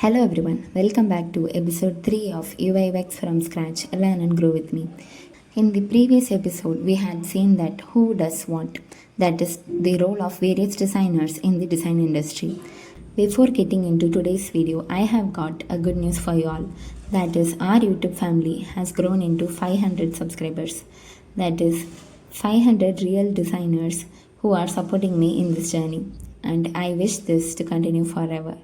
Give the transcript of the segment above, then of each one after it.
Hello everyone, welcome back to episode 3 of UIUX from scratch, learn and grow with me. In the previous episode, we had seen that who does what, that is the role of various designers in the design industry. Before getting into today's video, I have got a good news for you all. That is, our YouTube family has grown into 500 subscribers. That is, 500 real designers who are supporting me in this journey. And I wish this to continue forever.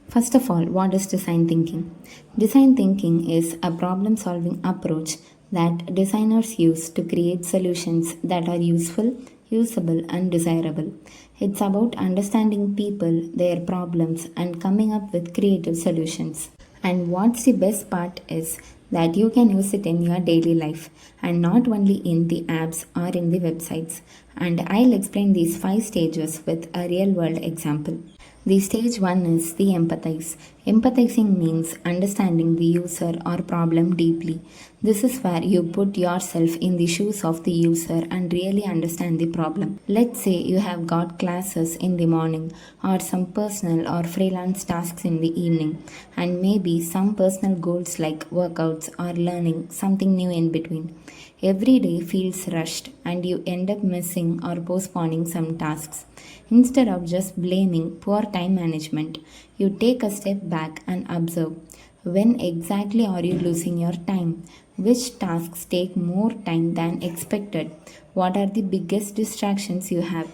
First of all, what is design thinking? Design thinking is a problem solving approach that designers use to create solutions that are useful, usable, and desirable. It's about understanding people, their problems, and coming up with creative solutions. And what's the best part is that you can use it in your daily life and not only in the apps or in the websites. And I'll explain these 5 stages with a real world example. The stage 1 is the empathize. Empathizing means understanding the user or problem deeply. This is where you put yourself in the shoes of the user and really understand the problem. Let's say you have got classes in the morning or some personal or freelance tasks in the evening, and maybe some personal goals like workouts or learning something new in between. Every day feels rushed and you end up missing or postponing some tasks. Instead of just blaming poor time management, you take a step back and observe when exactly are you losing your time? Which tasks take more time than expected? What are the biggest distractions you have?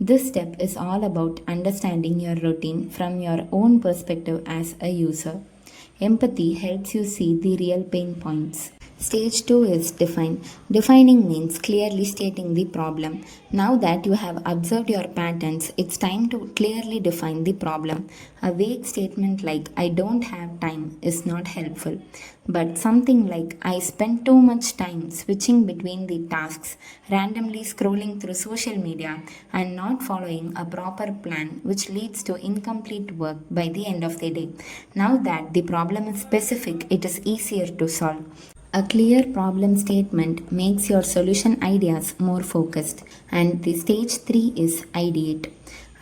This step is all about understanding your routine from your own perspective as a user. Empathy helps you see the real pain points. Stage 2 is define. Defining means clearly stating the problem. Now that you have observed your patterns, it's time to clearly define the problem. A vague statement like I don't have time is not helpful. But something like I spend too much time switching between the tasks, randomly scrolling through social media, and not following a proper plan, which leads to incomplete work by the end of the day. Now that the problem is specific, it is easier to solve. A clear problem statement makes your solution ideas more focused. And the stage 3 is ideate.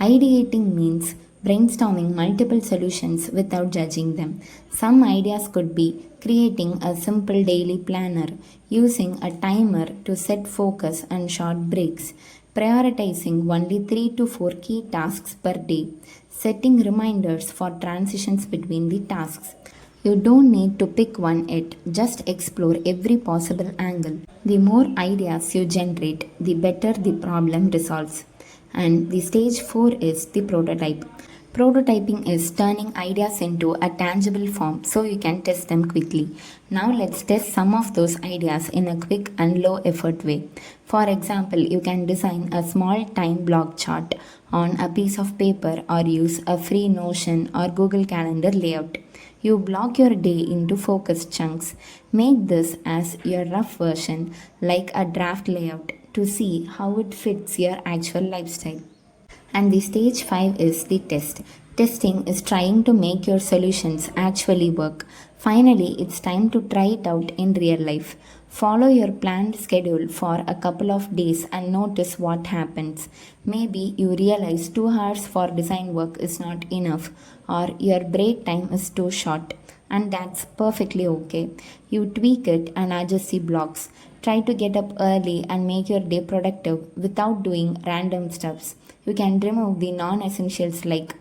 Ideating means brainstorming multiple solutions without judging them. Some ideas could be creating a simple daily planner, using a timer to set focus and short breaks, prioritizing only 3 to 4 key tasks per day, setting reminders for transitions between the tasks. You don't need to pick one yet, just explore every possible angle. The more ideas you generate, the better the problem resolves. And the stage 4 is the prototype. Prototyping is turning ideas into a tangible form so you can test them quickly. Now let's test some of those ideas in a quick and low effort way. For example, you can design a small time block chart on a piece of paper or use a free Notion or Google Calendar layout. You block your day into focused chunks. Make this as your rough version, like a draft layout, to see how it fits your actual lifestyle. And the stage 5 is the test. Testing is trying to make your solutions actually work. Finally, it's time to try it out in real life. Follow your planned schedule for a couple of days and notice what happens. Maybe you realize 2 hours for design work is not enough, or your break time is too short, and that's perfectly okay. You tweak it and adjust the blocks. Try to get up early and make your day productive without doing random stuffs. You can remove the non-essentials like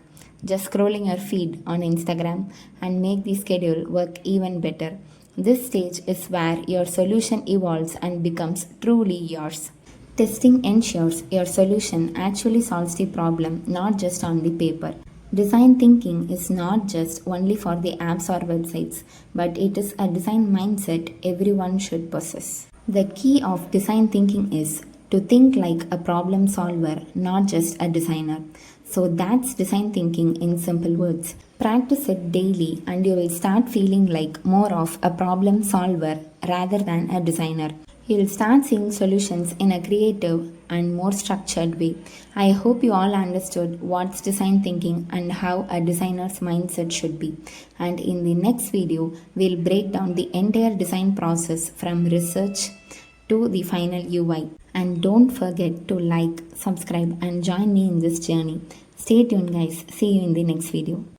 just scrolling your feed on Instagram and make the schedule work even better. This stage is where your solution evolves and becomes truly yours. Testing ensures your solution actually solves the problem, not just on the paper. Design thinking is not just only for the apps or websites, but it is a design mindset everyone should possess. The key of design thinking is to think like a problem solver, not just a designer. So that's design thinking in simple words. Practice it daily and you will start feeling like more of a problem solver rather than a designer. You'll start seeing solutions in a creative and more structured way. I hope you all understood what's design thinking and how a designer's mindset should be. And in the next video, we'll break down the entire design process from research to the final UI. And don't forget to like, subscribe, and join me in this journey. Stay tuned, guys. See you in the next video.